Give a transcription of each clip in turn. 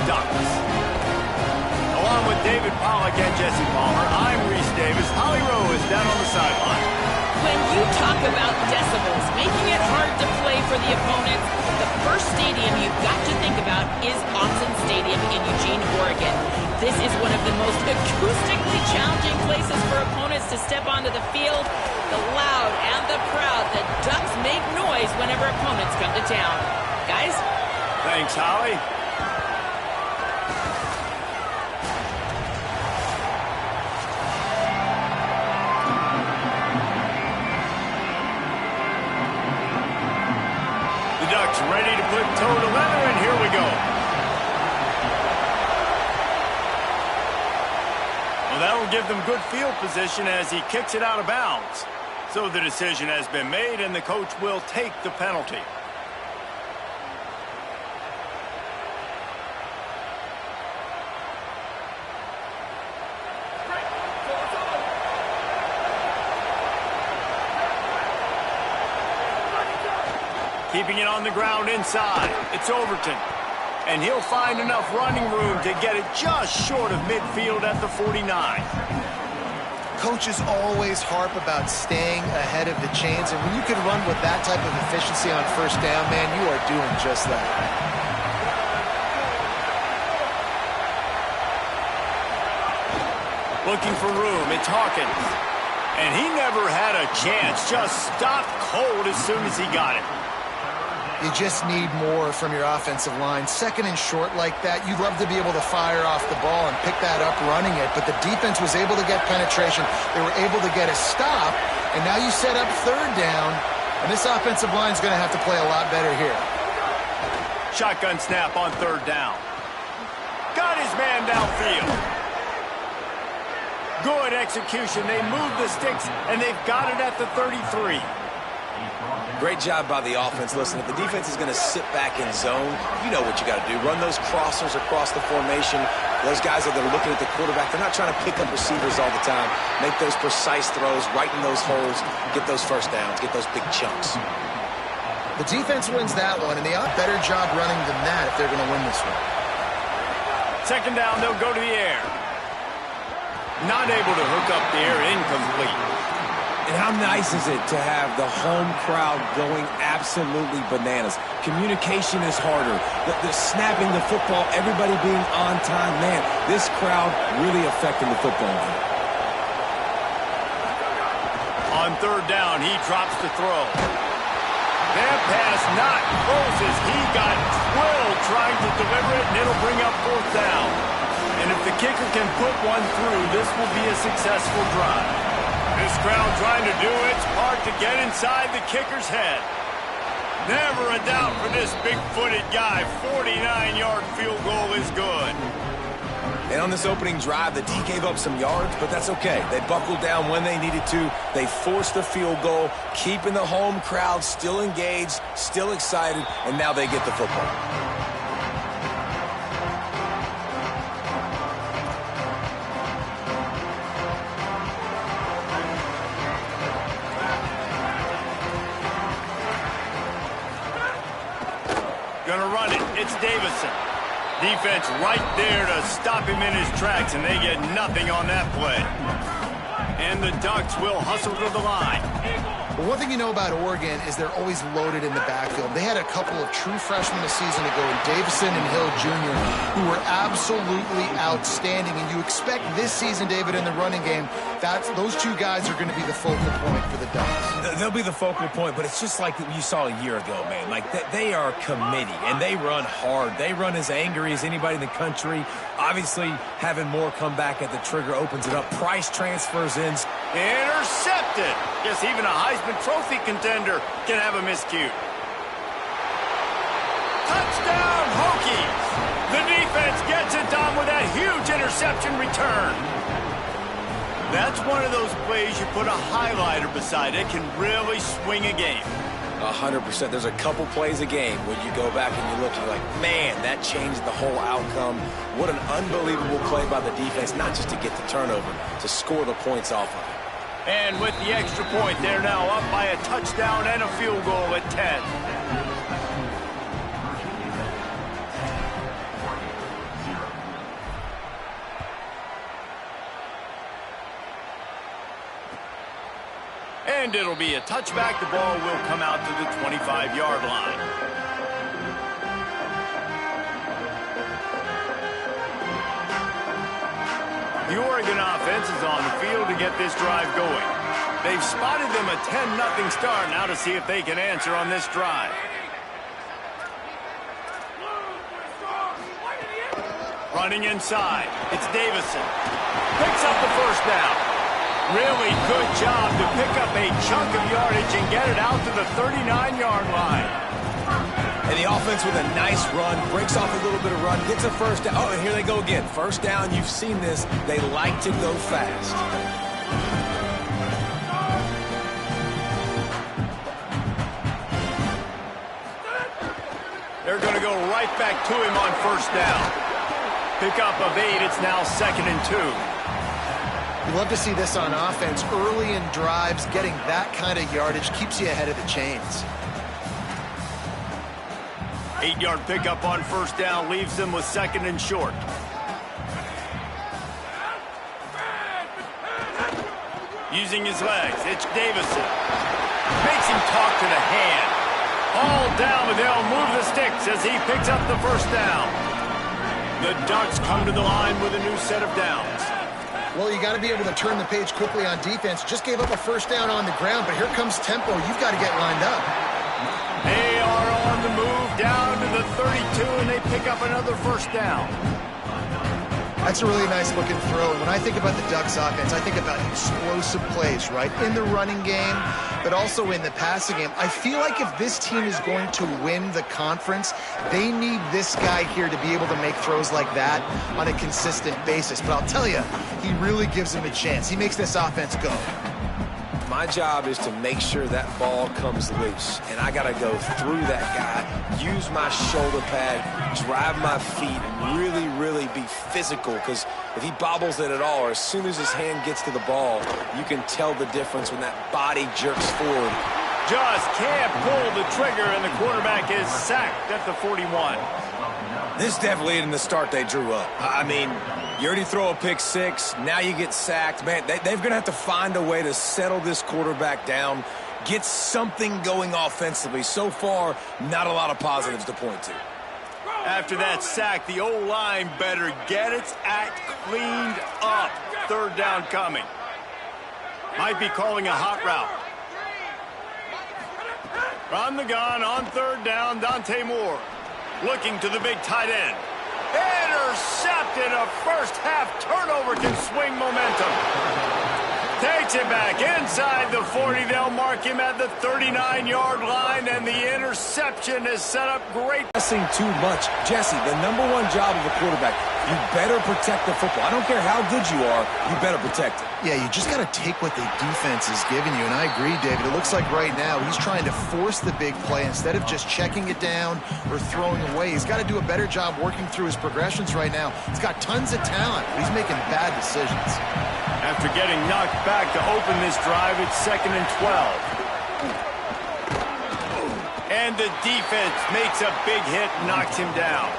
Ducks. Along with David Pollack and Jesse Palmer, I'm Reese Davis. Holly Rowe is down on the sideline. When you talk about decibels, making it hard to play for the opponents, the first stadium you've got to think about is Autzen Stadium in Eugene, Oregon. This is one of the most acoustically challenging places for opponents to step onto the field. The loud and the proud, the Ducks make noise whenever opponents come to town. Guys? Thanks, Holly. The Ducks ready to put toe to leather, and here we go. Well, that will give them good field position as he kicks it out of bounds. So the decision has been made, and the coach will take the penalty. Keeping it on the ground inside. It's Overton. And he'll find enough running room to get it just short of midfield at the 49. Coaches always harp about staying ahead of the chains, and when you can run with that type of efficiency on first down, man, you are doing just that. Looking for room, it's Hawkins. And he never had a chance, just stopped cold as soon as he got it. You just need more from your offensive line. Second and short like that, you'd love to be able to fire off the ball and pick that up running it, but the defense was able to get penetration. They were able to get a stop, and now you set up third down, and this offensive line is going to have to play a lot better here. Shotgun snap on third down. Got his man downfield. Good execution. They move the sticks, and they've got it at the 33. Great job by the offense. Listen, if the defense is going to sit back in zone, you know what you got to do. Run those crossers across the formation. Those guys that are looking at the quarterback, they're not trying to pick up receivers all the time. Make those precise throws, right in those holes, get those first downs, get those big chunks. The defense wins that one, and they have a better job running than that if they're going to win this one. Second down, they'll go to the air. Not able to hook up there, incomplete. And how nice is it to have the home crowd going absolutely bananas? Communication is harder. The snapping the football, everybody being on time. Man, this crowd really affecting the football game. On third down, he drops the throw. That pass not close as he got twirled trying to deliver it, and it'll bring up fourth down. And if the kicker can put one through, this will be a successful drive. This crowd trying to do its part to get inside the kicker's head. Never a doubt for this big-footed guy. 49-yard field goal is good. And on this opening drive, the D gave up some yards, but that's okay. They buckled down when they needed to. They forced the field goal, keeping the home crowd still engaged, still excited, and now they get the football. Gonna run it. It's Davison. Defense right there to stop him in his tracks, and they get nothing on that play. And the Ducks will hustle to the line. But one thing you know about Oregon is they're always loaded in the backfield. They had a couple of true freshmen a season ago in Davison and Hill Jr., who were absolutely outstanding. And you expect this season, David, in the running game, those two guys are going to be the focal point for the Ducks. They'll be the focal point, but it's just like you saw a year ago, man. Like, they are committee, and they run hard. They run as angry as anybody in the country. Obviously, having more come back at the trigger opens it up. Price transfers in. Intercepted. Guess even a Heisman Trophy contender can have a miscue. Touchdown, Hokies. The defense gets it done with that huge interception return. That's one of those plays you put a highlighter beside it, can really swing a game. 100%. There's a couple plays a game when you go back and you look and you're like, man, that changed the whole outcome. What an unbelievable play by the defense, not just to get the turnover, to score the points off of it. And with the extra point, they're now up by a touchdown and a field goal at 10. And it'll be a touchback. The ball will come out to the 25-yard line. The Oregon offense is on the field to get this drive going. They've spotted them a 10-0 start. Now to see if they can answer on this drive. Running inside. It's Davison. Picks up the first down. Really good job to pick up a chunk of yardage and get it out to the 39-yard line. And the offense with a nice run, breaks off a little bit of run, gets a first down. Oh, and here they go again. First down, you've seen this. They like to go fast. They're going to go right back to him on first down. Pickup of 8. It's now 2nd and 2. You love to see this on offense. Early in drives, getting that kind of yardage keeps you ahead of the chains. 8-yard pickup on first down leaves them with 2nd and short. Using his legs, it's Davison. Makes him talk to the hand. All down, but they'll move the sticks as he picks up the first down. The Ducks come to the line with a new set of downs. Well, you got to be able to turn the page quickly on defense. Just gave up a first down on the ground, but here comes tempo. You've got to get lined up. They are on the move down to the 32, and they pick up another first down. That's a really nice looking throw. And when I think about the Ducks offense, I think about explosive plays, right? In the running game, but also in the passing game. I feel like if this team is going to win the conference, they need this guy here to be able to make throws like that on a consistent basis. But I'll tell you, he really gives them a chance. He makes this offense go. My job is to make sure that ball comes loose, and I got to go through that guy, use my shoulder pad, drive my feet, and really, really be physical, because if he bobbles it at all, or as soon as his hand gets to the ball, you can tell the difference when that body jerks forward. Just can't pull the trigger, and the quarterback is sacked at the 41. This definitely isn't the start they drew up. I mean, you already throw a pick six, now you get sacked. Man, they're going to have to find a way to settle this quarterback down, get something going offensively. So far, not a lot of positives to point to. After that sack, the O-line better get its act cleaned up. Third down coming. Might be calling a hot route. From the gun on third down, Dante Moore. Looking to the big tight end. Intercepted. A first-half turnover can swing momentum. Takes it back inside the 40. They'll mark him at the 39-yard line, and the interception is set up great. Pressing too much. Jesse, the #1 job of a quarterback, you better protect the football. I don't care how good you are, you better protect it. Yeah, you just got to take what the defense is giving you. And I agree, David. It looks like right now he's trying to force the big play instead of just checking it down or throwing away. He's got to do a better job working through his progressions right now. He's got tons of talent, but he's making bad decisions. After getting knocked back to open this drive, it's 2nd and 12. And the defense makes a big hit and knocks him down.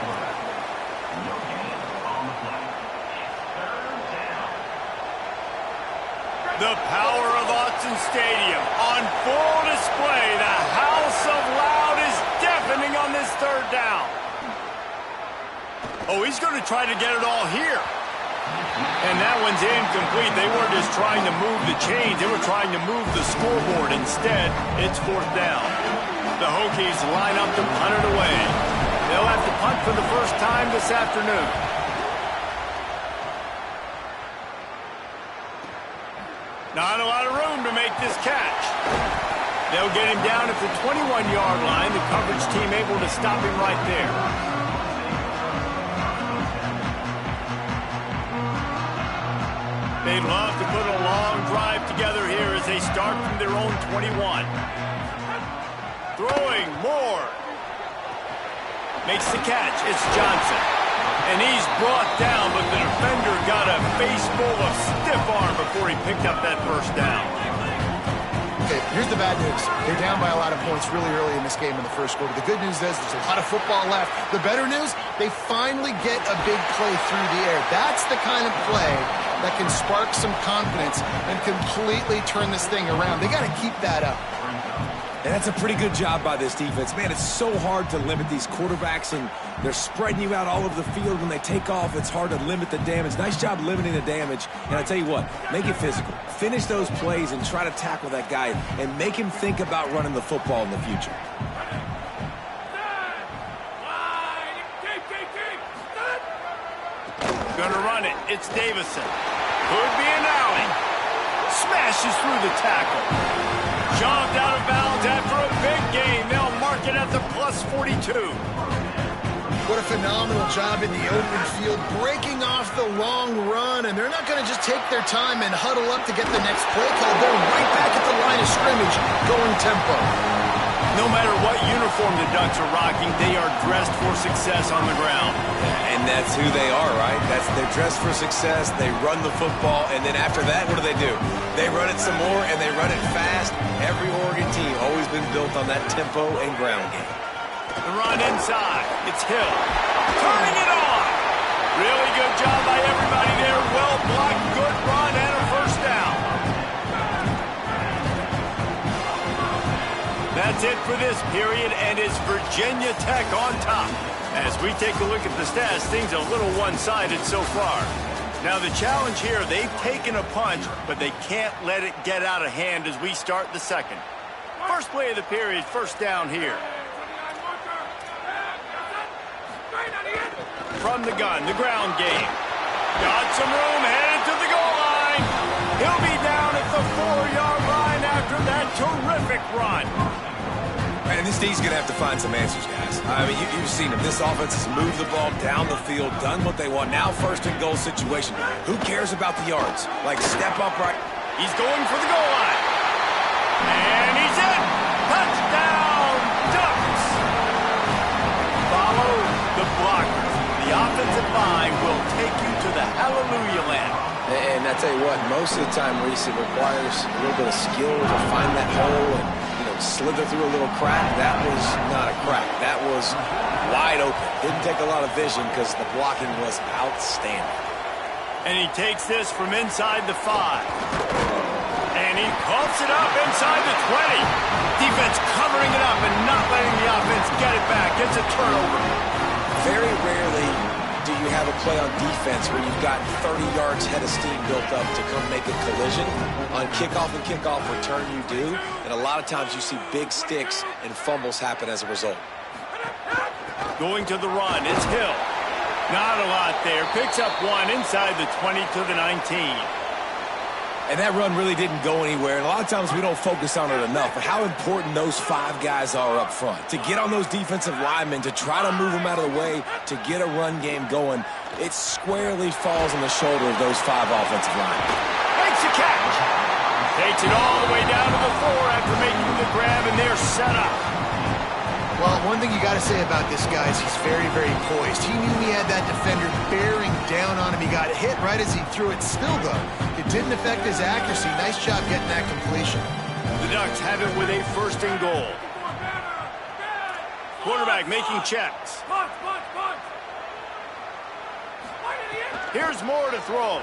The power of Autzen Stadium on full display. The House of Loud is deafening on this third down. Oh, he's going to try to get it all here. And that one's incomplete. They weren't just trying to move the chains. They were trying to move the scoreboard. Instead, it's fourth down. The Hokies line up to punt it away. They'll have to punt for the first time this afternoon. Not a lot of room to make this catch. They'll get him down at the 21-yard line. The coverage team able to stop him right there. They'd love to put a long drive together here as they start from their own 21. Throwing Moore. Makes the catch. It's Johnson. And he's brought down, but the defender got a face full of stiff arm before he picked up that first down. Okay, here's the bad news. They're down by a lot of points really early in this game in the first quarter. The good news is there's a lot of football left. The better news, they finally get a big play through the air. That's the kind of play that can spark some confidence and completely turn this thing around. They got to keep that up. And that's a pretty good job by this defense. Man, it's so hard to limit these quarterbacks, and they're spreading you out all over the field. When they take off, it's hard to limit the damage. Nice job limiting the damage. And I tell you what, make it physical. Finish those plays and try to tackle that guy and make him think about running the football in the future. Gonna run it. It's Davison. Could be an alley. Smashes through the tackle. Jumped out of bounds after a big gain. They'll mark it at the plus 42. What a phenomenal job in the open field, breaking off the long run, and they're not going to just take their time and huddle up to get the next play call. They're right back at the line of scrimmage, going tempo. No matter what uniform the Ducks are rocking, they are dressed for success on the ground. And that's who they are, right? They're dressed for success. They run the football, and then after that, what do? They run it some more, and they run it fast. Every Oregon team always been built on that tempo and ground game. The run inside. It's Hill. Turning it on. Really good job by everybody there. Well blocked, good run, and a first down. That's it for this period, and it's Virginia Tech on top. As we take a look at the stats, things are a little one-sided so far. Now the challenge here, they've taken a punch, but they can't let it get out of hand as we start the second. First play of the period, first down here. From the gun, the ground game. Got some room, headed to the goal line. He'll be down at the 4-yard line after that terrific run. Man, this D's going to have to find some answers, guys. I mean, you've seen them. This offense has moved the ball down the field, done what they want. Now first and goal situation. Who cares about the yards? Like, step up right. He's going for the goal line. And he's in. Touchdown, Ducks. Follow the blocker. The offensive line will take you to the hallelujah land. And I tell you what, most of the time, Reese, it requires a little bit of skill to find that hole and, slither through a little crack. That was not a crack. That was wide open. Didn't take a lot of vision because the blocking was outstanding. And he takes this from inside the 5. And he pumps it up inside the 20. Defense covering it up and not letting the offense get it back. Gets a turnover. Very rarely do you have a play on defense where you've got 30 yards head of steam built up to come make a collision. On kickoff and kickoff return you do, and a lot of times you see big sticks and fumbles happen as a result. Going to the run, it's Hill. Not a lot there. Picks up one inside the 20 to the 19. And that run really didn't go anywhere. And a lot of times we don't focus on it enough. But how important those 5 guys are up front. To get on those defensive linemen, to try to move them out of the way, to get a run game going, it squarely falls on the shoulder of those 5 offensive linemen. Makes a catch. Takes it all the way down to the 4 after making the grab, and they're set up. Well, one thing you got to say about this guy is he's very, very poised. He knew he had that defender bearing down on him. He got hit right as he threw it. Still, though, it didn't affect his accuracy. Nice job getting that completion. The Ducks have it with a first and goal. Quarterback making checks. Here's Moore to throw.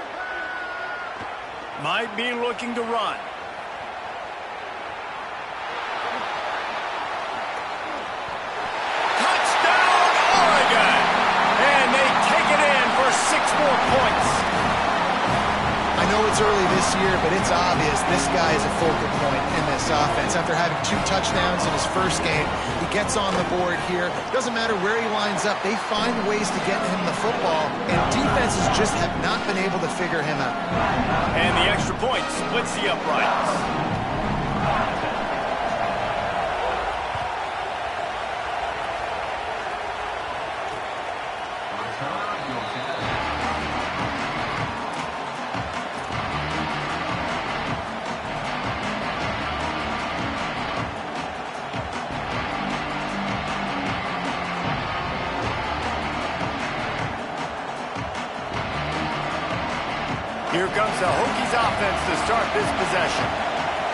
Might be looking to run. And they take it in for 6 more points. I know it's early this year, but it's obvious this guy is a focal point in this offense. After having 2 touchdowns in his first game, he gets on the board here. Doesn't matter where he lines up, they find ways to get him the football, and defenses just have not been able to figure him out. And the extra point splits the uprights. Here comes the Hokies offense to start this possession.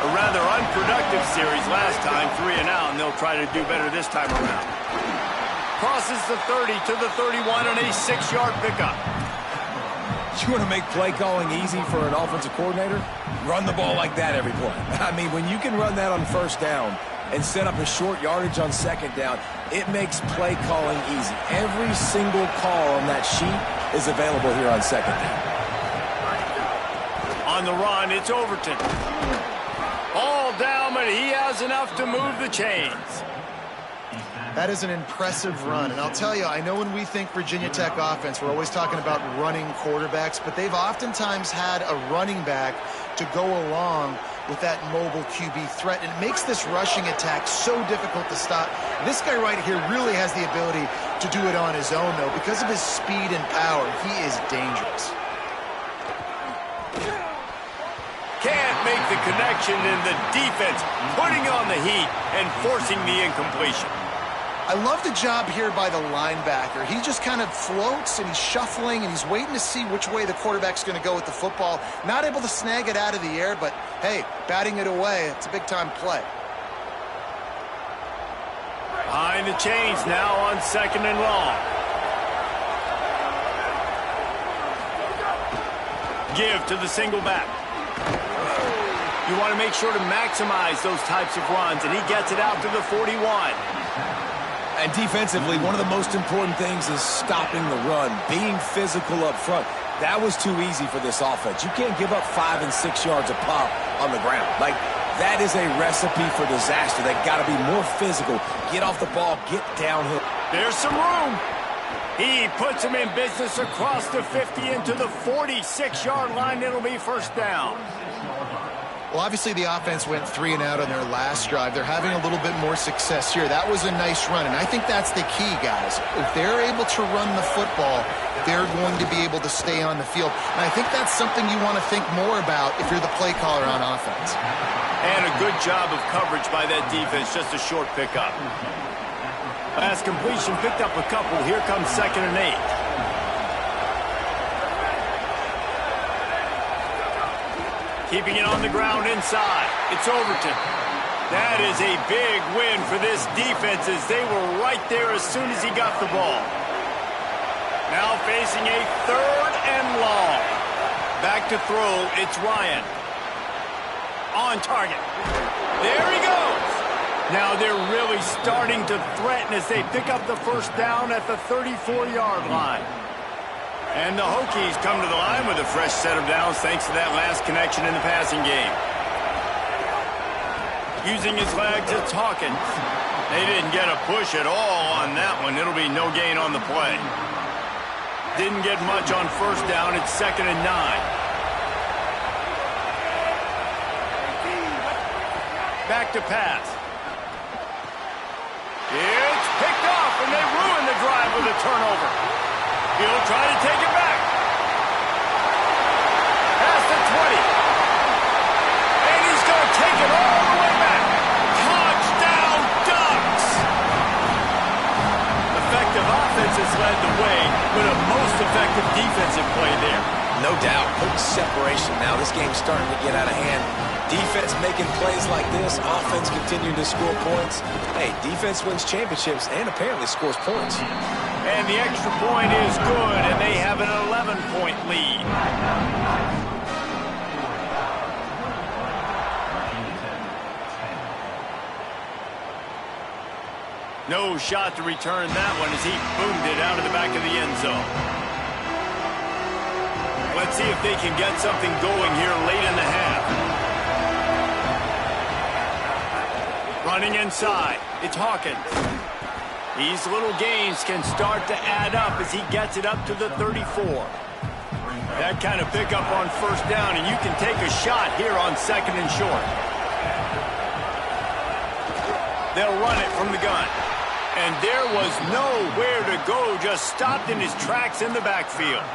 A rather unproductive series last time, 3 and out, and they'll try to do better this time around. Crosses the 30 to the 31 and a 6-yard pickup. You want to make play calling easy for an offensive coordinator? Run the ball like that every play. I mean, when you can run that on first down and set up a short yardage on second down, it makes play calling easy. Every single call on that sheet is available here on second down. On the run, it's Overton. All down, but he has enough to move the chains. That is an impressive run. And I'll tell you, I know when we think Virginia Tech offense, we're always talking about running quarterbacks, but they've oftentimes had a running back to go along with that mobile QB threat. And it makes this rushing attack so difficult to stop. This guy right here really has the ability to do it on his own, though. Because of his speed and power, he is dangerous. Can't make the connection, and the defense putting on the heat and forcing the incompletion. I love the job here by the linebacker. He just kind of floats, and he's shuffling, and he's waiting to see which way the quarterback's going to go with the football. Not able to snag it out of the air, but, hey, batting it away, it's a big-time play. Behind the chains now on second and long. Give to the single back. You want to make sure to maximize those types of runs, and he gets it out to the 41. And defensively, one of the most important things is stopping the run, being physical up front. That was too easy for this offense. You can't give up 5 and 6 yards a pop on the ground. Like, that is a recipe for disaster. They got to be more physical. Get off the ball, get downhill. There's some room. He puts him in business across the 50 into the 46-yard line. It'll be first down. Well, obviously the offense went 3 and out on their last drive. They're having a little bit more success here. That was a nice run, and I think that's the key, guys. If they're able to run the football, they're going to be able to stay on the field. And I think that's something you want to think more about if you're the play caller on offense. And a good job of coverage by that defense, just a short pickup. Pass completion, picked up a couple. Here comes second and 8. Keeping it on the ground inside. It's Overton. That is a big win for this defense as they were right there as soon as he got the ball. Now facing a third and long. Back to throw, it's Ryan. On target. There he goes. Now they're really starting to threaten as they pick up the first down at the 34-yard line. And the Hokies come to the line with a fresh set of downs thanks to that last connection in the passing game. Using his legs, it's Hawkins. They didn't get a push at all on that one. It'll be no gain on the play. Didn't get much on first down. It's second and 9. Back to pass. It's picked off, and they ruin the drive with a turnover. He'll try to take it back. Past the 20. And he's going to take it all the way back. Touchdown, Ducks! Effective offense has led the way, but a most effective defensive play there. No doubt. Good separation now. This game's starting to get out of hand. Defense making plays like this. Offense continuing to score points. Hey, defense wins championships and apparently scores points. And the extra point is good, and they have an 11-point lead. No shot to return that one as he boomed it out of the back of the end zone. Let's see if they can get something going here late in the half. Running inside, it's Hawkins. These little gains can start to add up as he gets it up to the 34. That kind of pickup on first down, and you can take a shot here on second and short. They'll run it from the gun. And there was nowhere to go, just stopped in his tracks in the backfield.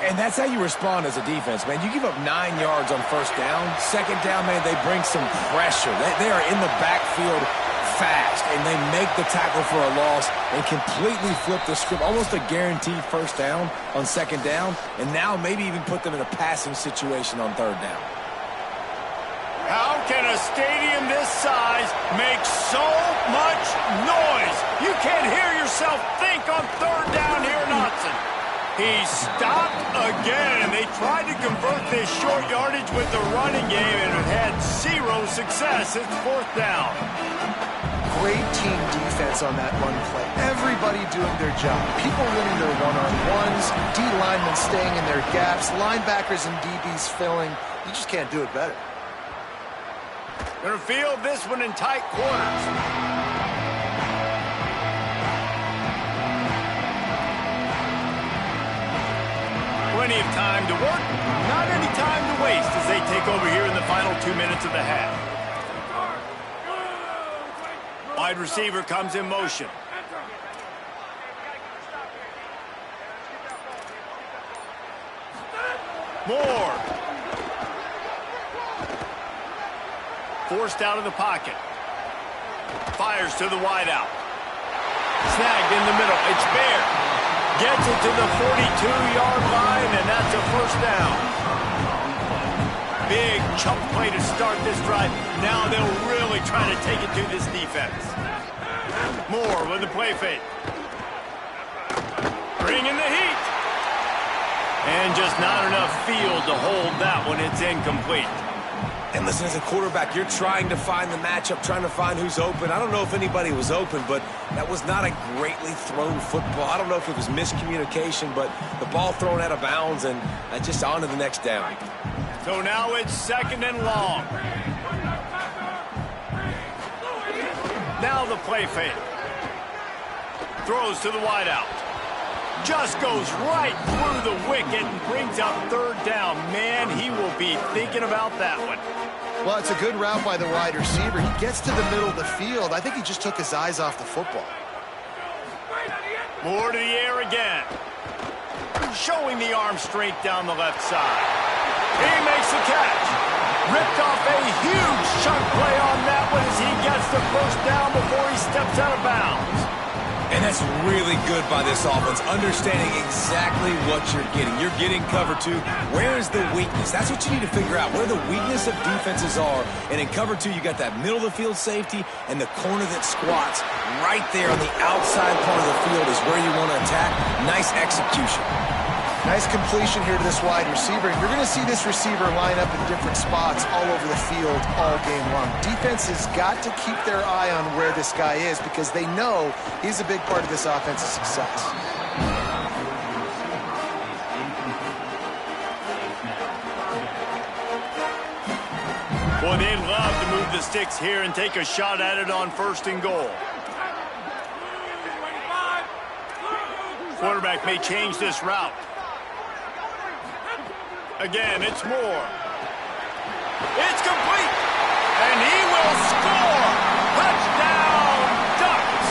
And that's how you respond as a defense, man. You give up 9 yards on first down. Second down, man, they bring some pressure. They are in the backfield fast, and they make the tackle for a loss and completely flip the script. Almost a guaranteed first down on second down, and now maybe even put them in a passing situation on third down. How can a stadium this size make so much noise? You can't hear yourself think on third down here in Autzen. He stopped again. They tried to convert this short yardage with the running game and it had zero success. It's 4th down. Great team defense on that run play. Everybody doing their job. People winning their one-on-ones, D linemen staying in their gaps, linebackers and DBs filling. You just can't do it better. Gonna field this one in tight quarters. Plenty of time to work, not any time to waste as they take over here in the final 2 minutes of the half. Wide receiver comes in motion. Moore. Forced out of the pocket. Fires to the wideout. Snagged in the middle. It's Bear. Gets it to the 42-yard line, and that's a 1st down. Big chunk play to start this drive. Now they'll really try to take it to this defense. Moore with the play fake. Bringing the heat. And just not enough field to hold that one. It's incomplete. And listen, as a quarterback, you're trying to find the matchup, trying to find who's open. I don't know if anybody was open, but that was not a greatly thrown football. I don't know if it was miscommunication, but the ball thrown out of bounds and just on to the next down. So now it's 2nd and long. Now the play fake. Throws to the wideout. Just goes right through the wicket and brings up 3rd down. Man, he will be thinking about that one. Well, it's a good route by the wide receiver. He gets to the middle of the field. I think he just took his eyes off the football. Moore to the air again. Showing the arm strength down the left side. He makes the catch. Ripped off a huge chunk play on that one as he gets the 1st down before he steps out of bounds. And that's really good by this offense, understanding exactly what you're getting. You're getting cover 2. Where is the weakness? That's what you need to figure out, where the weakness of defenses are. And in cover 2, you got that middle of the field safety and the corner that squats right there on the outside part of the field is where you want to attack. Nice execution. Nice completion here to this wide receiver. You're going to see this receiver line up in different spots all over the field all game long. Defense has got to keep their eye on where this guy is because they know he's a big part of this offense's success. Boy, they'd love to move the sticks here and take a shot at it on 1st and goal. Quarterback may change this route. Again, it's Moore. It's complete. And he will score. Touchdown, Ducks.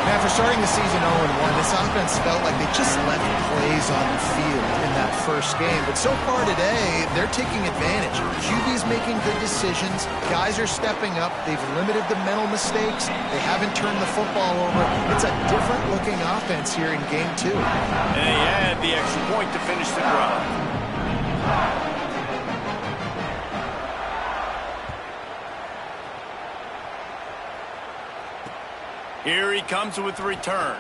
Now, for starting the season 0-1, this offense felt like they just left plays on the field in that first game. But so far today, they're taking advantage. QB's making good decisions. Guys are stepping up. They've limited the mental mistakes. They haven't turned the football over. It's a different-looking offense here in Game 2. And they had the extra point to finish the drive. Here he comes with the return.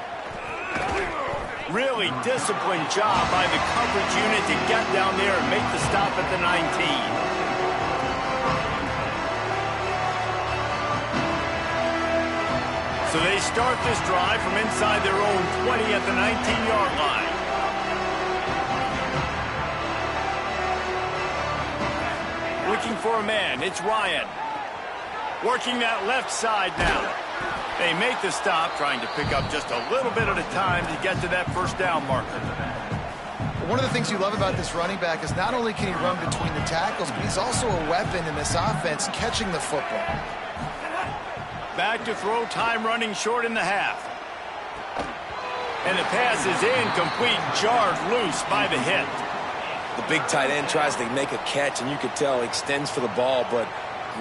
Really disciplined job by the coverage unit to get down there and make the stop at the 19. So they start this drive from inside their own 20 at the 19-yard line. Looking for a man, it's Ryan. Working that left side now. They make the stop, trying to pick up just a little bit at a time to get to that 1st down marker. One of the things you love about this running back is not only can he run between the tackles, but he's also a weapon in this offense catching the football. Back to throw, time running short in the half. And the pass is incomplete, jarred loose by the hit. The big tight end tries to make a catch, and you could tell he extends for the ball, but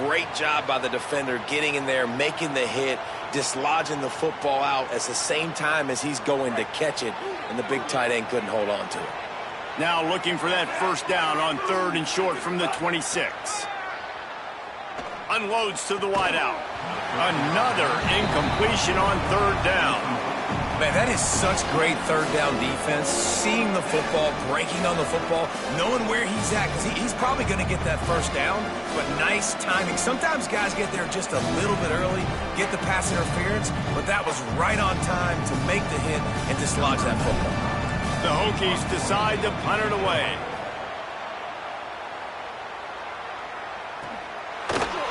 great job by the defender getting in there, making the hit, dislodging the football out at the same time as he's going to catch it, and the big tight end couldn't hold on to it. Now looking for that 1st down on 3rd and short from the 26. Unloads to the wideout. Another incompletion on 3rd down. Man, that is such great third down defense. Seeing the football, breaking on the football, knowing where he's at. Because he's probably going to get that first down, but nice timing. Sometimes guys get there just a little bit early, get the pass interference, but that was right on time to make the hit and dislodge that football. The Hokies decide to punt it away.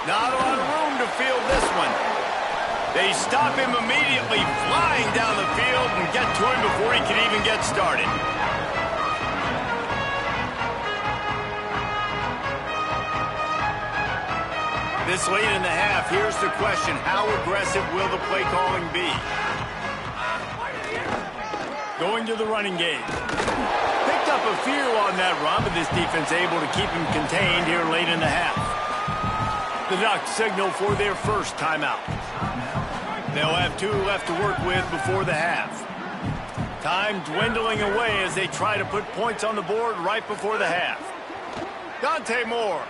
Not a lot of room to field this one. They stop him immediately, flying down the field, and get to him before he can even get started. This late in the half, here's the question. How aggressive will the play calling be? Going to the running game. Picked up a few on that run, but this defense able to keep him contained here late in the half. The Ducks signal for their first timeout. They'll have 2 left to work with before the half. Time dwindling away as they try to put points on the board right before the half. Dante Moore.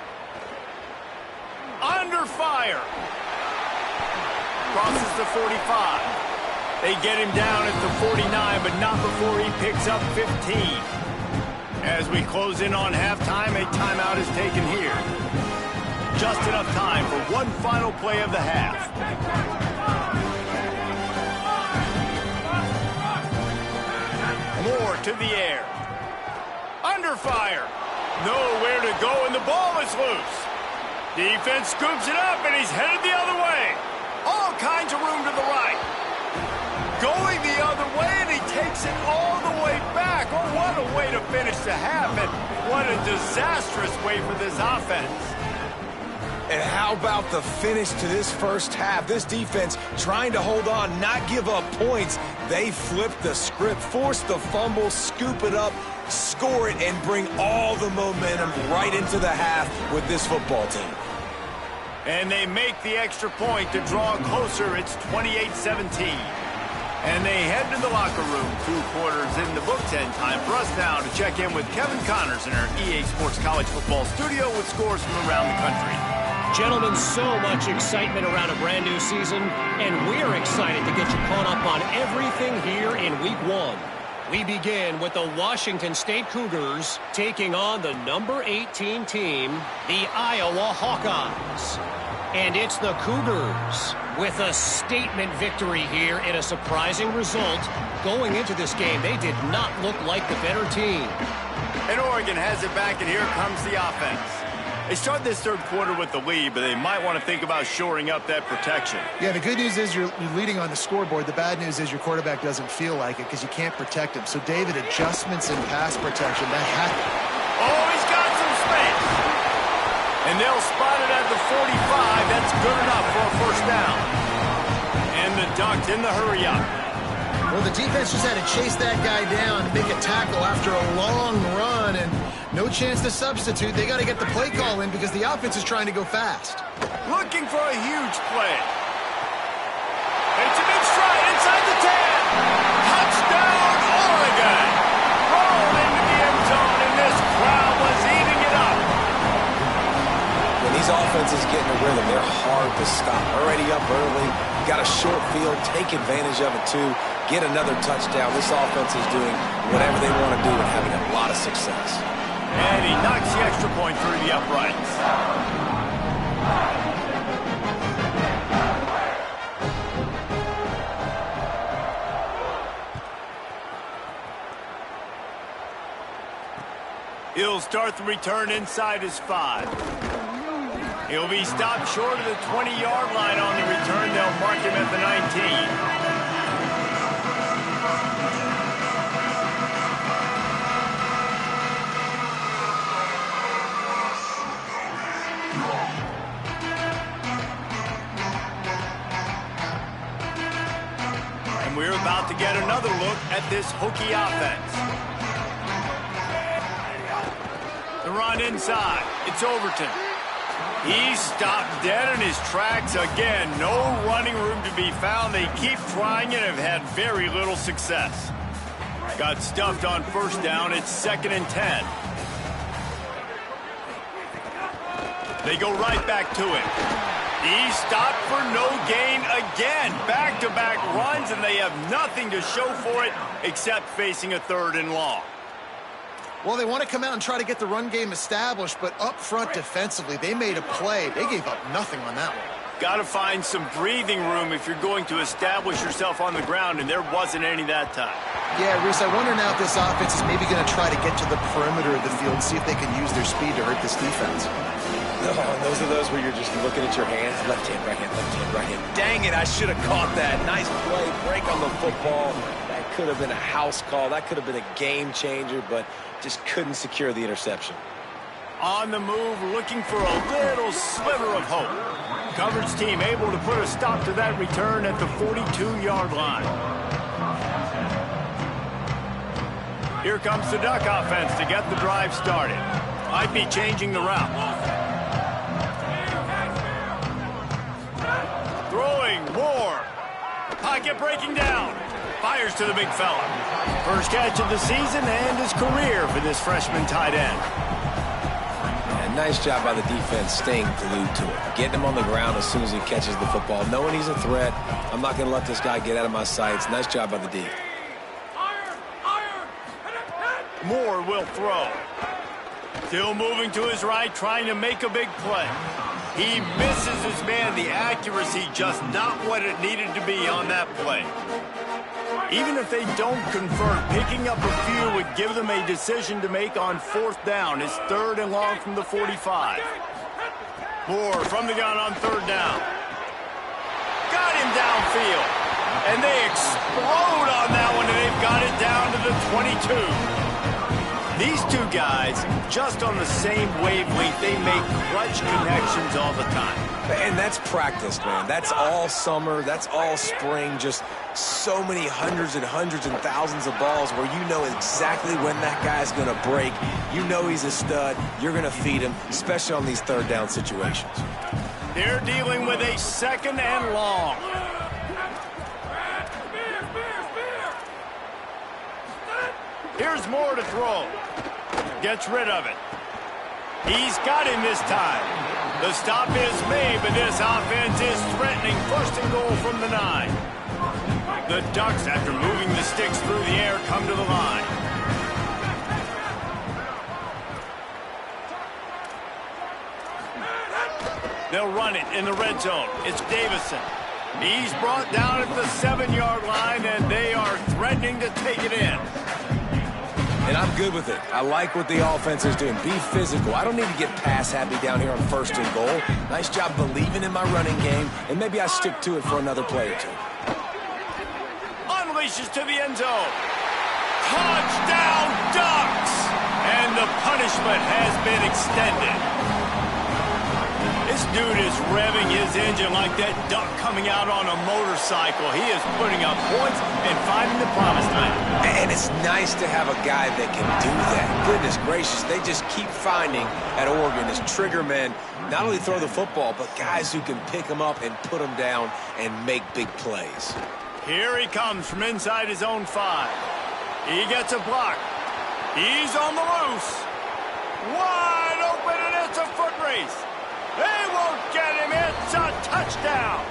Under fire. Crosses the 45. They get him down at the 49, but not before he picks up 15. As we close in on halftime, a timeout is taken here. Just enough time for one final play of the half. Moore to the air. Under fire. Nowhere to go, and the ball is loose. Defense scoops it up, and he's headed the other way. All kinds of room to the right. Going the other way, and he takes it all the way back. Oh, what a way to finish the half, and what a disastrous way for this offense. And how about the finish to this first half? This defense trying to hold on, not give up points. They flipped the script, forced the fumble, scoop it up, score it, and bring all the momentum right into the half with this football team. And they make the extra point to draw closer. It's 28-17. And they head to the locker room. 2 quarters in the books, and time for us now to check in with Kevin Connors in our EA Sports College Football studio with scores from around the country. Gentlemen, so much excitement around a brand new season, and we're excited to get you caught up on everything here in Week 1. We begin with the Washington State Cougars taking on the number 18 team, the Iowa Hawkeyes. And it's the Cougars with a statement victory here in a surprising result. Going into this game, they did not look like the better team. And Oregon has it back, and here comes the offense. They start this third quarter with the lead, but they might want to think about shoring up that protection. Yeah, the good news is you're leading on the scoreboard. The bad news is your quarterback doesn't feel like it because you can't protect him. So, David, adjustments in pass protection, that happened. Oh, he's got some space. And they'll spot it at the 45. That's good enough for a first down. And the Ducks in the hurry-up. Well, the defense just had to chase that guy down and make a tackle after a long run, and no chance to substitute. They got to get the play call in because the offense is trying to go fast. Looking for a huge play. It's a big stride inside the 10. Touchdown, Oregon. Rolled into the end zone, and this crowd was eating it up. When these offenses get in a rhythm, they're hard to stop. Already up early, got a short field, take advantage of it too. Get another touchdown. This offense is doing whatever they want to do and having a lot of success. And he knocks the extra point through the uprights. He'll start the return inside his 5. He'll be stopped short of the 20-yard line on the return. They'll mark him at the 19. We're about to get another look at this Hokie offense. The run inside. It's Overton. He's stopped dead in his tracks again. No running room to be found. They keep trying and have had very little success. Got stuffed on first down. It's 2nd and 10. They go right back to it. He stopped for no gain again. Back-to-back runs, and they have nothing to show for it except facing a 3rd and long. Well, they want to come out and try to get the run game established, but up front defensively, they made a play. They gave up nothing on that one. Got to find some breathing room if you're going to establish yourself on the ground, and there wasn't any that time. Yeah, Reese, I wonder now if this offense is maybe going to try to get to the perimeter of the field and see if they can use their speed to hurt this defense. No, those are those where you're just looking at your hands. Left hand, right hand, left hand, right hand. Dang it, I should have caught that. Nice play, break on the football. That could have been a house call. That could have been a game changer, but just couldn't secure the interception. On the move, looking for a little sliver of hope. Coverage team able to put a stop to that return at the 42-yard line. Here comes the Duck offense to get the drive started. Might be changing the route. Throwing more. Pocket breaking down. Fires to the big fella. First catch of the season and his career for this freshman tight end. And nice job by the defense staying glued to it. Getting him on the ground as soon as he catches the football. Knowing he's a threat. I'm not going to let this guy get out of my sights. Nice job by the D. Moore will throw. Still moving to his right, trying to make a big play. He misses his man. The accuracy just not what it needed to be on that play. Even if they don't convert, picking up a few would give them a decision to make on 4th down. It's 3rd and long from the 45. Moore from the gun on 3rd down. Got him downfield. And they explode on that one, and they've got it down to the 22. These two guys, just on the same wavelength, they make clutch connections all the time. And that's practice, man. That's all summer. That's all spring. Just so many hundreds and thousands of balls where you know exactly when that guy's going to break. You know he's a stud. You're going to feed him, especially on these 3rd down situations. They're dealing with a 2nd and long. Here's Moore to throw. Gets rid of it. He's got him this time. The stop is made, but this offense is threatening 1st and goal from the 9. The Ducks, after moving the sticks through the air, come to the line. They'll run it in the red zone. It's Davison. He's brought down at the 7-yard line, and they are threatening to take it in. And I'm good with it. I like what the offense is doing. Be physical. I don't need to get pass happy down here on 1st and goal. Nice job believing in my running game, and maybe I stick to it for another play or two. Unleashes to the end zone. Touchdown, Ducks! And the punishment has been extended. This dude is revving his engine like that duck coming out on a motorcycle. He is putting up points and finding the promised land. And it's nice to have a guy that can do that. Goodness gracious, they just keep finding at Oregon as trigger men, not only throw the football, but guys who can pick them up and put them down and make big plays. Here he comes from inside his own 5. He gets a block. He's on the loose. Wide open, and it's a foot race. They won't get him. It's a touchdown.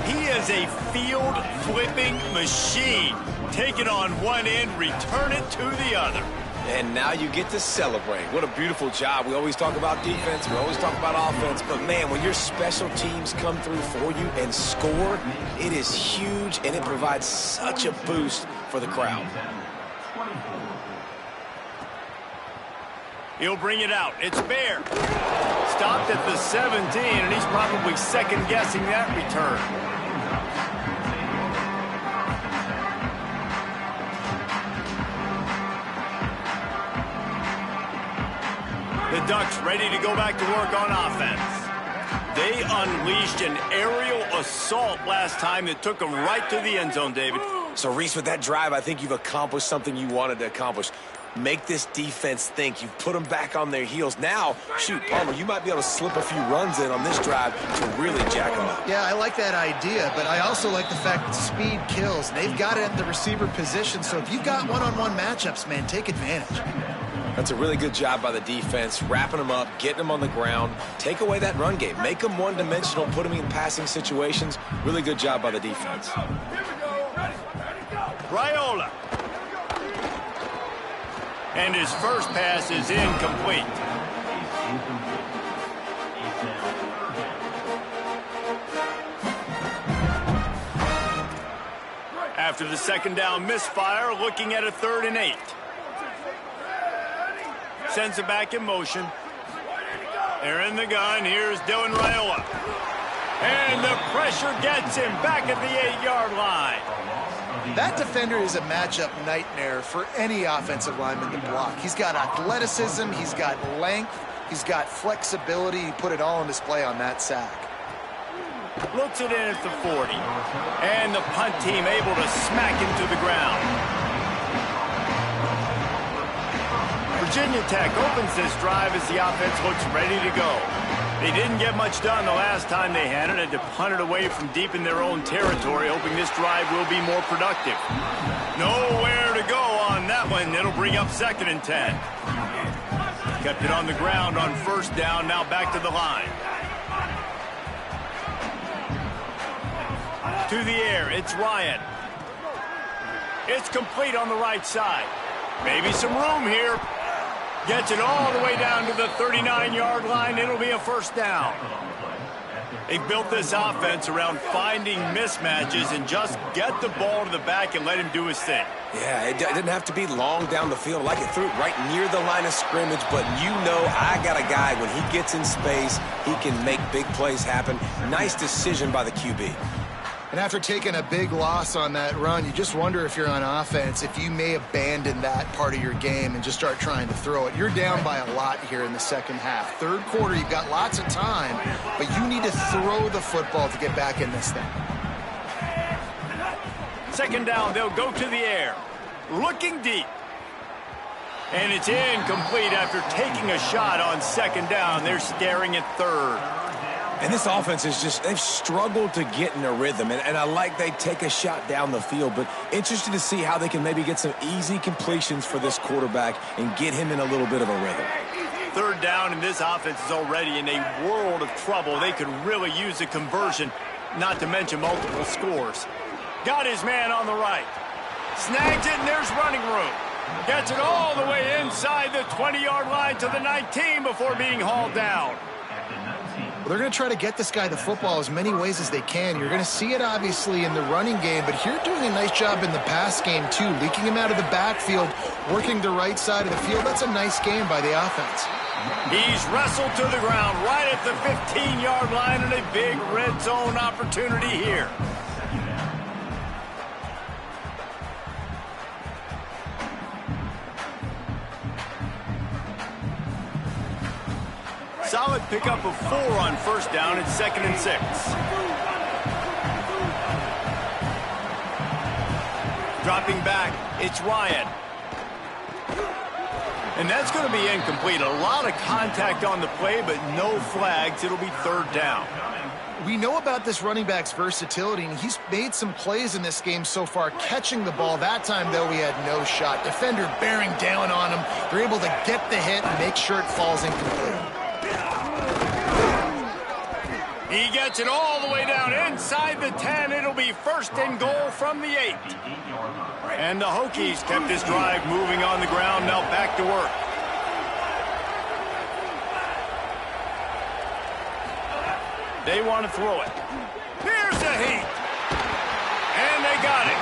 He is a field-flipping machine. Take it on one end, return it to the other. And now you get to celebrate. What a beautiful job. We always talk about defense. We always talk about offense. But, man, when your special teams come through for you and score, it is huge, and it provides such a boost for the crowd. He'll bring it out. It's Bear. Stopped at the 17, and he's probably second-guessing that return. The Ducks ready to go back to work on offense. They unleashed an aerial assault last time that took them right to the end zone, David. So, Reese, with that drive, I think you've accomplished something you wanted to accomplish. Make this defense think. You've put them back on their heels. Now, shoot, Palmer, you might be able to slip a few runs in on this drive to really jack them up. Yeah, I like that idea, but I also like the fact that speed kills. They've got it at the receiver position, so if you've got one-on-one matchups, man, take advantage. That's a really good job by the defense, wrapping them up, getting them on the ground. Take away that run game. Make them one-dimensional, put them in passing situations. Really good job by the defense. Raiola. And his first pass is incomplete. After the second down misfire, looking at a 3rd and 8. Sends it back in motion. They're in the gun. Here's Dylan Raiola. And the pressure gets him back at the 8-yard line. That defender is a matchup nightmare for any offensive lineman to block. He's got athleticism, he's got length, he's got flexibility. He put it all on display on that sack. Looks it in at the 40. And the punt team able to smack him to the ground. Virginia Tech opens this drive as the offense looks ready to go. They didn't get much done the last time they had it. Had to punt it away from deep in their own territory, hoping this drive will be more productive. Nowhere to go on that one. It'll bring up 2nd and 10. Kept it on the ground on 1st down. Now back to the line. To the air, it's Ryan. It's complete on the right side. Maybe some room here. Gets it all the way down to the 39-yard line. It'll be a 1st down. They built this offense around finding mismatches and just get the ball to the back and let him do his thing. Yeah, it didn't have to be long down the field. Like it threw it right near the line of scrimmage, but you know I got a guy, when he gets in space, he can make big plays happen. Nice decision by the QB. And after taking a big loss on that run, you just wonder if you're on offense, if you may abandon that part of your game and just start trying to throw it. You're down by a lot here in the second half. 3rd quarter, you've got lots of time, but you need to throw the football to get back in this thing. 2nd down, they'll go to the air. Looking deep. And it's incomplete after taking a shot on 2nd down. They're staring at 3rd. And this offense is just, they've struggled to get in a rhythm. And I like they take a shot down the field, but interested to see how they can maybe get some easy completions for this quarterback and get him in a little bit of a rhythm. 3rd down, and this offense is already in a world of trouble. They could really use a conversion, not to mention multiple scores. Got his man on the right. Snags it, and there's running room. Gets it all the way inside the 20-yard line to the 19 before being hauled down. Well, they're going to try to get this guy the football as many ways as they can. You're going to see it, obviously, in the running game, but you're doing a nice job in the pass game, too. Leaking him out of the backfield, working the right side of the field. That's a nice game by the offense. He's wrestled to the ground right at the 15-yard line, and a big red zone opportunity here. Solid pickup of 4 on 1st down. It's 2nd and 6. Dropping back, it's Ryan. And that's going to be incomplete. A lot of contact on the play, but no flags. It'll be 3rd down. We know about this running back's versatility, and he's made some plays in this game so far, catching the ball. That time, though, he had no shot. Defender bearing down on him. They're able to get the hit and make sure it falls incomplete. He gets it all the way down inside the 10. It'll be 1st and goal from the 8. And the Hokies kept this drive moving on the ground. Now back to work. They want to throw it. Here's the heat. And they got it.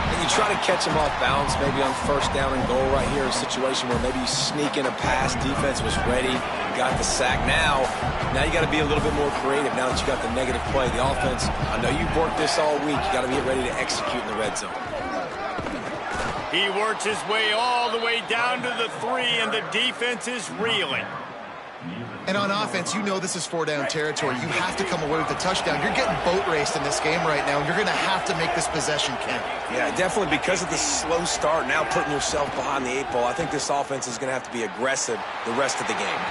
And you try to catch him off balance, maybe on 1st down and goal right here, a situation where maybe you sneak in a pass. Defense was ready. Got the sack. Now you got to be a little bit more creative now that you got the negative play. The offense, I know you've worked this all week. You got to be ready to execute in the red zone. He works his way all the way down to the 3, and the defense is reeling. And on offense, you know this is 4-down territory. You have to come away with a touchdown. You're getting boat raced in this game right now, and you're going to have to make this possession count. Yeah, definitely, because of the slow start, now putting yourself behind the 8 ball. I think this offense is going to have to be aggressive the rest of the game.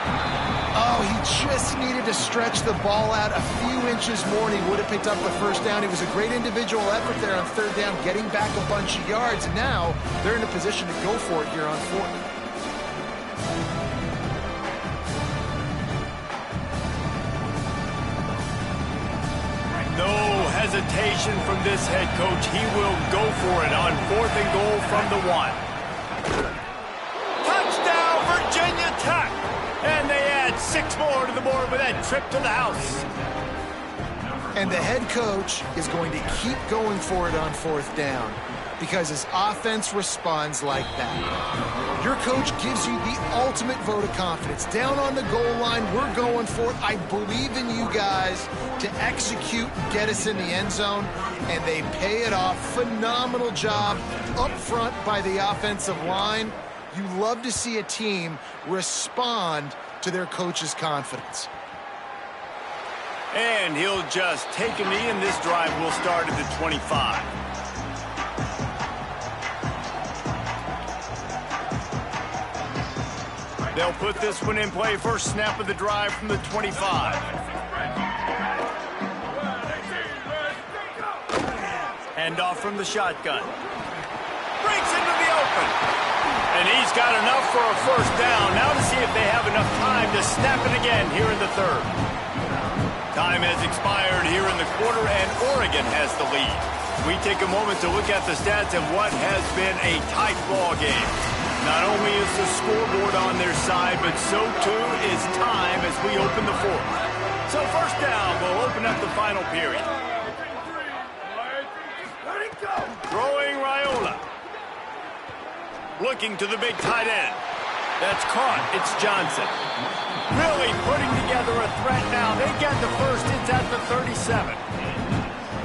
Oh, he just needed to stretch the ball out a few inches more, and he would have picked up the 1st down. It was a great individual effort there on 3rd down, getting back a bunch of yards. And now they're in a position to go for it here on 4th. No hesitation from this head coach. He will go for it on 4th and goal from the 1. Touchdown, Virginia Tech! And they add 6 more to the board with that trip to the house. And the head coach is going to keep going for it on 4th down because his offense responds like that. Your coach gives you the ultimate vote of confidence. Down on the goal line, we're going for it. I believe in you guys to execute and get us in the end zone, and they pay it off. Phenomenal job up front by the offensive line. You love to see a team respond to their coach's confidence. And he'll just take a knee, and this drive will start at the 25. They'll put this one in play. First snap of the drive from the 25. Hand off from the shotgun. Breaks into the open. And he's got enough for a first down. Now to see if they have enough time to snap it again here in the 3rd. Time has expired here in the quarter, and Oregon has the lead. We take a moment to look at the stats of what has been a tight ball game. Not only is the scoreboard on their side, but so too is time as we open the 4th. So first down will open up the final period. Throwing Raiola. Looking to the big tight end. That's caught. It's Johnson. Really putting together a threat now. They get the first. It's at the 37.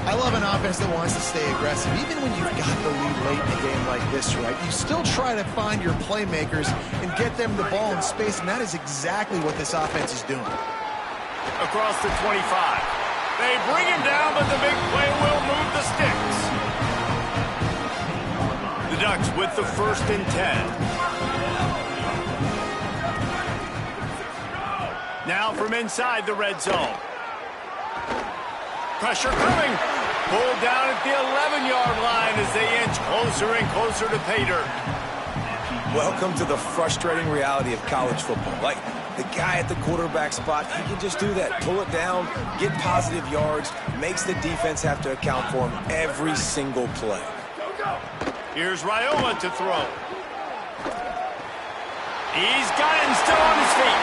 I love an offense that wants to stay aggressive. Even when you've got the lead late in a game like this, right, you still try to find your playmakers and get them the ball in space, and that is exactly what this offense is doing. Across the 25. They bring him down, but the big play will move the sticks. The Ducks with the 1st and 10. Now from inside the red zone. Pressure coming. Pulled down at the 11-yard line as they inch closer and closer to pay dirt. Welcome to the frustrating reality of college football. Like, the guy at the quarterback spot, he can just do that. Pull it down, get positive yards, makes the defense have to account for him every single play. Here's Raiola to throw. He's got it and still on his feet.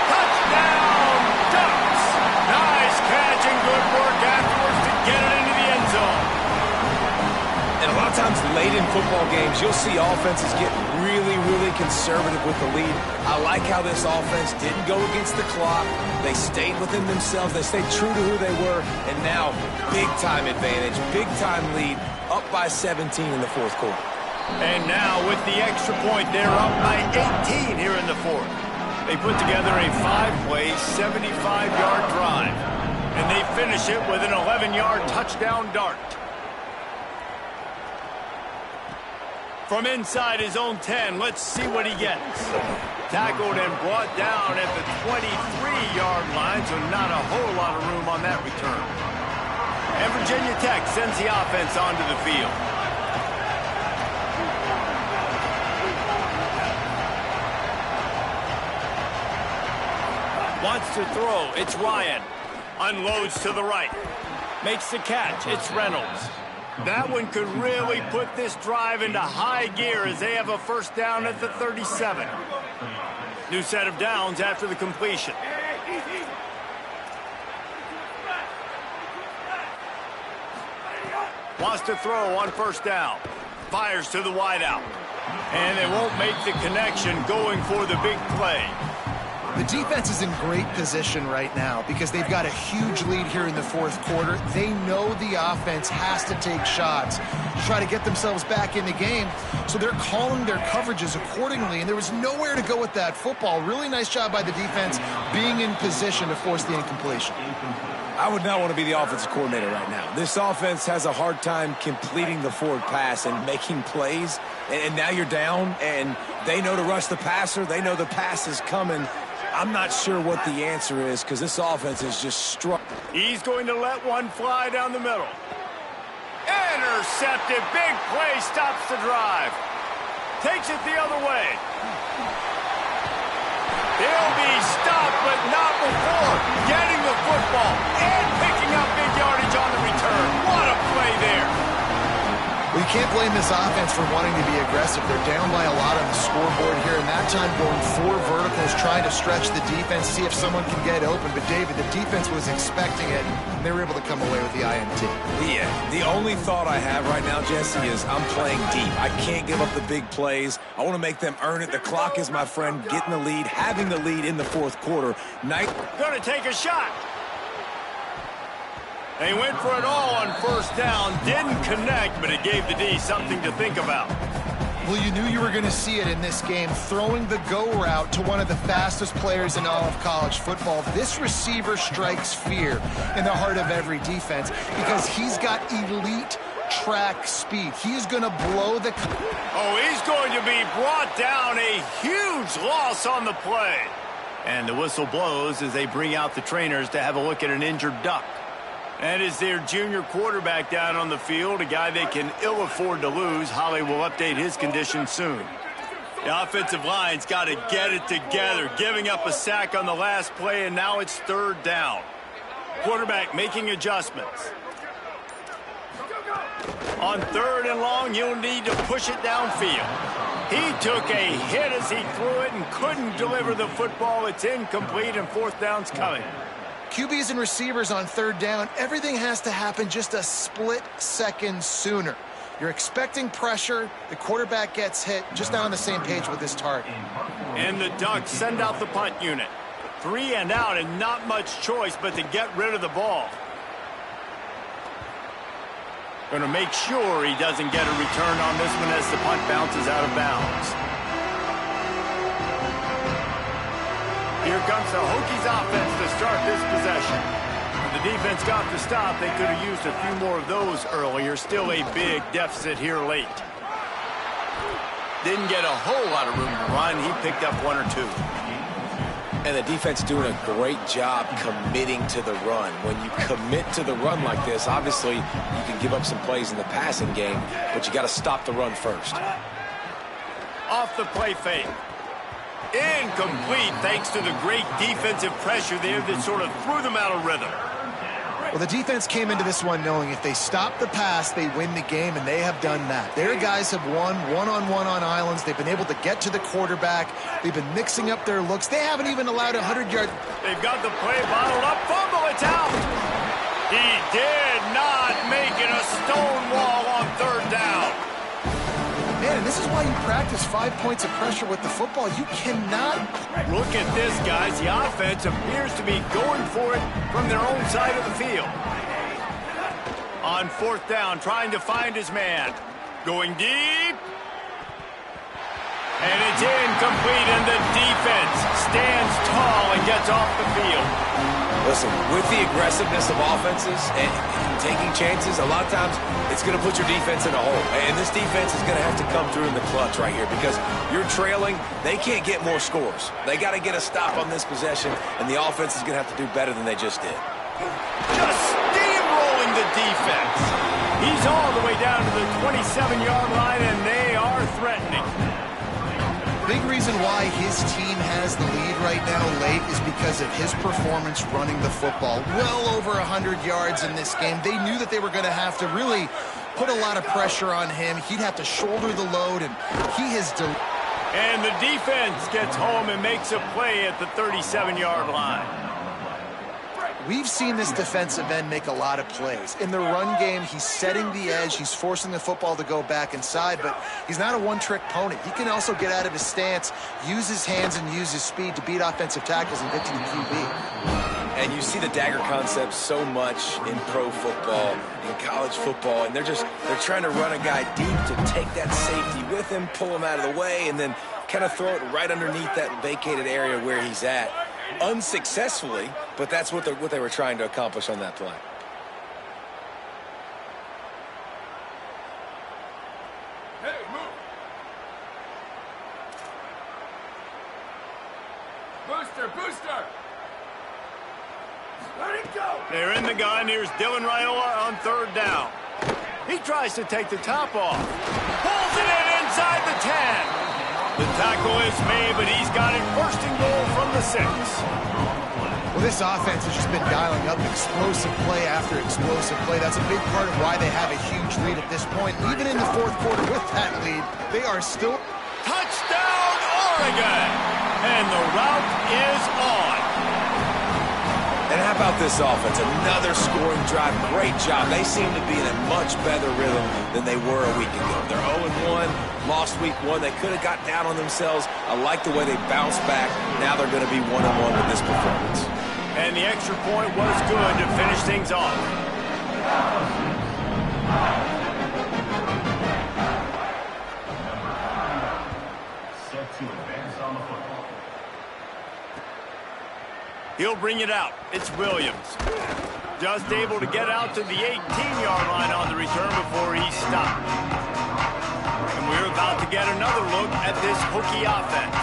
Touchdown, Ducks! Nice catch and good work afterwards to get it into the end zone. And a lot of times late in football games, you'll see offenses get really, really conservative with the lead. I like how this offense didn't go against the clock. They stayed within themselves. They stayed true to who they were. And now, big-time advantage, big-time lead, up by 17 in the 4th quarter. And now with the extra point, they're up by 18 here in the 4th. They put together a 5-play, 75-yard drive. And they finish it with an 11-yard touchdown dart. From inside his own 10, let's see what he gets. Tackled and brought down at the 23-yard line, so not a whole lot of room on that return. And Virginia Tech sends the offense onto the field. Wants to throw. It's Ryan. Unloads to the right. Makes the catch. It's Reynolds. That one could really put this drive into high gear as they have a first down at the 37. New set of downs after the completion. Wants to throw on first down. Fires to the wideout. And they won't make the connection going for the big play. The defense is in great position right now because they've got a huge lead here in the 4th quarter. They know the offense has to take shots to try to get themselves back in the game, so they're calling their coverages accordingly, and there was nowhere to go with that football. Really nice job by the defense being in position to force the incompletion. I would not want to be the offensive coordinator right now. This offense has a hard time completing the forward pass and making plays, and now you're down, and they know to rush the passer. They know the pass is coming. I'm not sure what the answer is because this offense is just struck. He's going to let one fly down the middle. Intercepted. Big play stops the drive. Takes it the other way. They'll be stopped, but not before getting the football and picking up big yardage on the return. What a play there. Well, you can't blame this offense for wanting to be aggressive. They're down by a lot on the scoreboard here, and that time going 4 verticals, trying to stretch the defense, see if someone can get open. But, David, the defense was expecting it, and they were able to come away with the INT. Yeah, the only thought I have right now, Jesse, is I'm playing deep. I can't give up the big plays. I want to make them earn it. The clock is my friend, getting the lead, having the lead in the fourth quarter. Going to take a shot. They went for it all on first down, didn't connect, but it gave the D something to think about. Well, you knew you were going to see it in this game, throwing the go route to one of the fastest players in all of college football. This receiver strikes fear in the heart of every defense because he's got elite track speed. He's going to blow the... Oh, he's going to be brought down. A huge loss on the play. And the whistle blows as they bring out the trainers to have a look at an injured duck. And is their junior quarterback down on the field, a guy they can ill afford to lose. Holly will update his condition soon. The offensive line's got to get it together, giving up a sack on the last play, and now it's third down. Quarterback making adjustments. On third and long, you'll need to push it downfield. He took a hit as he threw it and couldn't deliver the football. It's incomplete, and fourth down's coming. QBs and receivers on third down, everything has to happen just a split second sooner. You're expecting pressure, the quarterback gets hit, just not on the same page with his target. And the Ducks send out the punt unit. 3 and out, and not much choice but to get rid of the ball. Going to make sure he doesn't get a return on this one as the punt bounces out of bounds. Here comes the Hokies offense to start this possession. When the defense got the stop, they could have used a few more of those earlier. Still a big deficit here late. Didn't get a whole lot of room to run. He picked up 1 or 2. And the defense doing a great job committing to the run. When you commit to the run like this, obviously you can give up some plays in the passing game, but you got to stop the run first. Off the play fake. Incomplete thanks to the great defensive pressure there that sort of threw them out of rhythm. Well, the defense came into this one knowing if they stop the pass, they win the game, and they have done that. Their guys have won one-on-one on islands. They've been able to get to the quarterback. They've been mixing up their looks. They haven't even allowed 100-yard... They've got the play bottled up. Fumble, it's out. He did not make it a stone wall on third down. Man, and this is why you practice 5 points of pressure with the football. You cannot... Look at this, guys. The offense appears to be going for it from their own side of the field. On fourth down, trying to find his man. Going deep. And it's incomplete, and the defense stands tall and gets off the field. Listen, with the aggressiveness of offenses and taking chances, a lot of times it's going to put your defense in a hole. And this defense is going to have to come through in the clutch right here because you're trailing. They can't get more scores. They got to get a stop on this possession, and the offense is going to have to do better than they just did. Just steamrolling the defense. He's all the way down to the 27-yard line, and they are threatening. Big reason why his team has the lead right now late is because of his performance running the football. Well over 100 yards in this game. They knew that they were going to have to really put a lot of pressure on him. He'd have to shoulder the load, and he has... And the defense gets home and makes a play at the 37-yard line. We've seen this defensive end make a lot of plays. In the run game, he's setting the edge. He's forcing the football to go back inside, but he's not a one-trick pony. He can also get out of his stance, use his hands, and use his speed to beat offensive tackles and get to the QB. And you see the dagger concept so much in pro football, in college football, and they're trying to run a guy deep to take that safety with him, pull him out of the way, and then kind of throw it right underneath that vacated area where he's at. Unsuccessfully, but that's what they were trying to accomplish on that play. Hey, move. Booster. Let it go. They're in the gun. Here's Dylan Raiola on third down. He tries to take the top off. Pulls it in inside the 10. The tackle is made, but he's got it first and goal from the 6. Well, this offense has just been dialing up explosive play after explosive play. That's a big part of why they have a huge lead at this point. Even in the fourth quarter with that lead, they are still... Touchdown, Oregon! And the route is on. And how about this offense? Another scoring drive. Great job. They seem to be in a much better rhythm than they were a week ago. They're 0-1, lost week 1. They could have got down on themselves. I like the way they bounced back. Now they're going to be 1-1 with this performance. And the extra point was good to finish things off. He'll bring it out. It's Williams. Just able to get out to the 18-yard line on the return before he stopped. And we're about to get another look at this Hokie offense.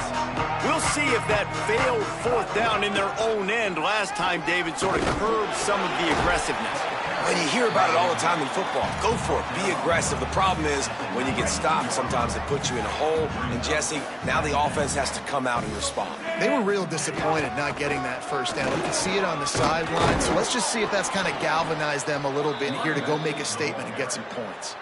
We'll see if that failed fourth down in their own end last time David sort of curbed some of the aggressiveness. When you hear about it all the time in football, go for it. Be aggressive. The problem is when you get stopped, sometimes it puts you in a hole. And, Jesse, now the offense has to come out and respond. They were real disappointed not getting that first down. You can see it on the sideline. So let's just see if that's kind of galvanized them a little bit here to go make a statement and get some points.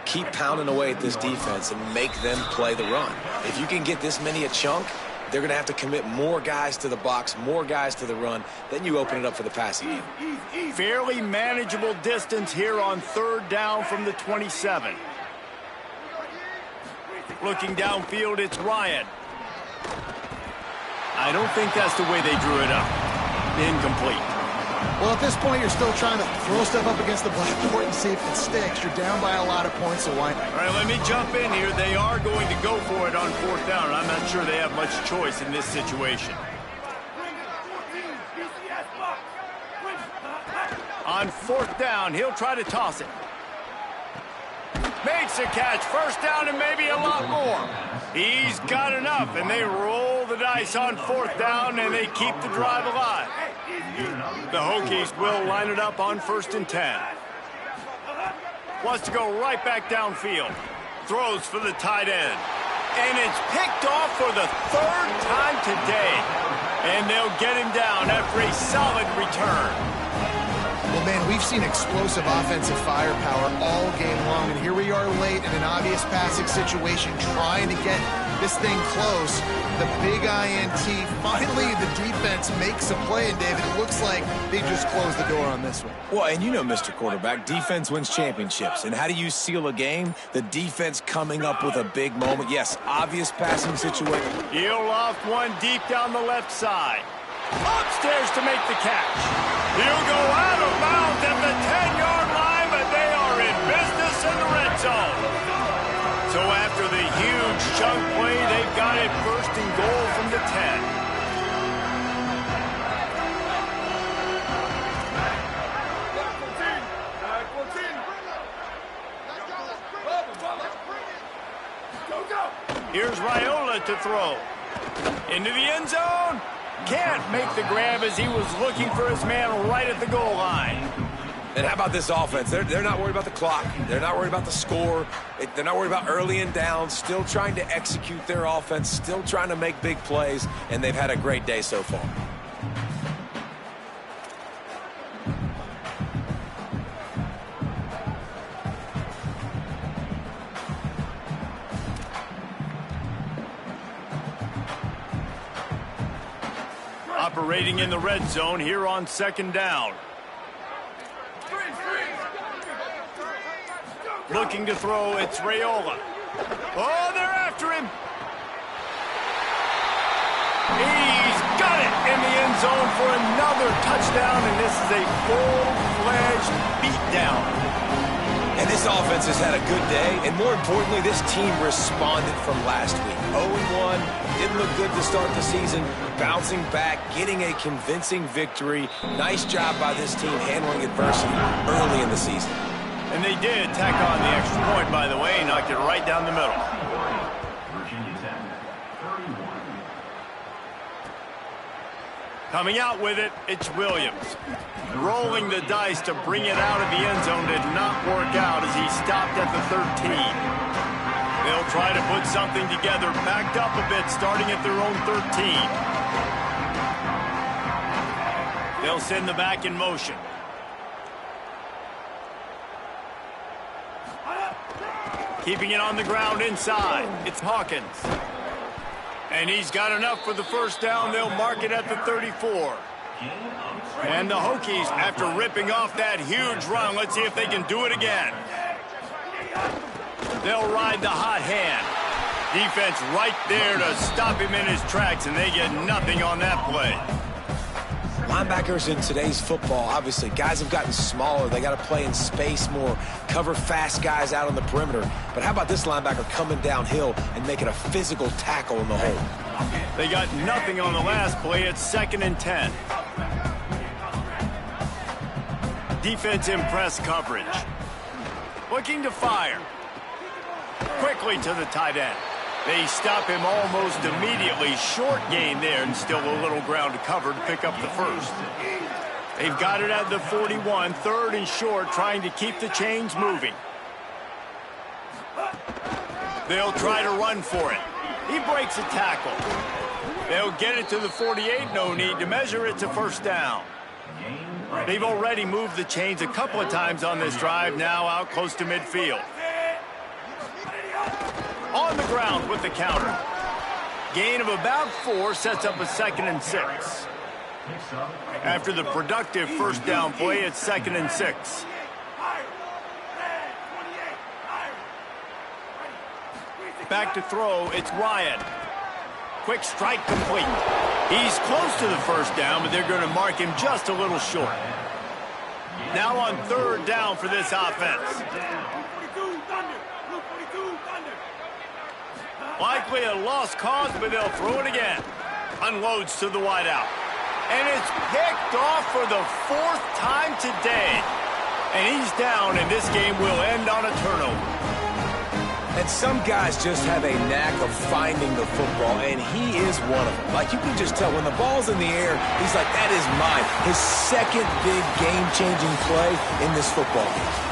Keep pounding away at this defense and make them play the run. If you can get this many a chunk, they're going to have to commit more guys to the box, more guys to the run. Then you open it up for the passing game. Fairly manageable distance here on third down from the 27. Looking downfield, it's Ryan. I don't think that's the way they drew it up. Incomplete. Well, at this point, you're still trying to throw stuff up against the blackboard and see if it sticks. You're down by a lot of points, so why not? All right, let me jump in here. They are going to go for it on fourth down. I'm not sure they have much choice in this situation. On fourth down, he'll try to toss it. Makes a catch. First down and maybe a lot more. He's got enough, and they roll the dice on fourth down, and they keep the drive alive. The Hokies will line it up on 1st and 10. Wants to go right back downfield. Throws for the tight end. And it's picked off for the 3rd time today. And they'll get him down after a solid return. Well, man, we've seen explosive offensive firepower all game long, and here we are late in an obvious passing situation trying to get this thing close. The big INT, finally the defense makes a play, and David, it looks like they just closed the door on this one. Well, and you know, Mr. Quarterback, defense wins championships. And how do you seal a game? The defense coming up with a big moment. Yes, obvious passing situation. He'll loft one deep down the left side. Upstairs to make the catch. He'll go out of bounds at the 10-yard line, but they are in business in the red zone. So after the huge chunk play, they've got it 1st and goal from the 10. Here's Raiola to throw. Into the end zone. Can't make the grab as he was looking for his man right at the goal line. And how about this offense? They're not worried about the clock. They're not worried about the score. They're not worried about early and down. Still trying to execute their offense. Still trying to make big plays. And they've had a great day so far. Operating in the red zone here on 2nd down. Looking to throw, it's Raiola. Oh, they're after him. He's got it in the end zone for another touchdown, and this is a full-fledged beatdown. And this offense has had a good day, and more importantly, this team responded from last week. 0-1, didn't look good to start the season, bouncing back, getting a convincing victory. Nice job by this team handling adversity early in the season. And they did tack on the extra point, by the way, knocked it right down the middle. Coming out with it, it's Williams. Rolling the dice to bring it out of the end zone did not work out as he stopped at the 13. They'll try to put something together, backed up a bit, starting at their own 13. They'll send the back in motion. Keeping it on the ground inside. It's Hawkins. And he's got enough for the first down. They'll mark it at the 34. And the Hokies, after ripping off that huge run, let's see if they can do it again. They'll ride the hot hand. Defense right there to stop him in his tracks, and they get nothing on that play. Linebackers in today's football, obviously, guys have gotten smaller. They got to play in space more, cover fast guys out on the perimeter. But how about this linebacker coming downhill and making a physical tackle in the hole? They got nothing on the last play. It's 2nd and 10. Defense in press coverage. Looking to fire. Quickly to the tight end. They stop him almost immediately. Short gain there, and still a little ground to cover to pick up the first. They've got it at the 41, 3rd and short, trying to keep the chains moving. They'll try to run for it. He breaks a tackle. They'll get it to the 48, no need to measure. It's a first down. They've already moved the chains a couple of times on this drive, now out close to midfield. On the ground with the counter. Gain of about 4 sets up a 2nd and 6. After the productive first down play, it's 2nd and 6. Back to throw, it's Ryan. Quick strike complete. He's close to the first down, but they're going to mark him just a little short. Now on 3rd down for this offense. Likely a lost cause, but they'll throw it again. Unloads to the wideout. And it's picked off for the 4th time today. And he's down, and this game will end on a turnover. And some guys just have a knack of finding the football, and he is one of them. Like, you can just tell when the ball's in the air, he's like, that is mine. His 2nd big game-changing play in this football game.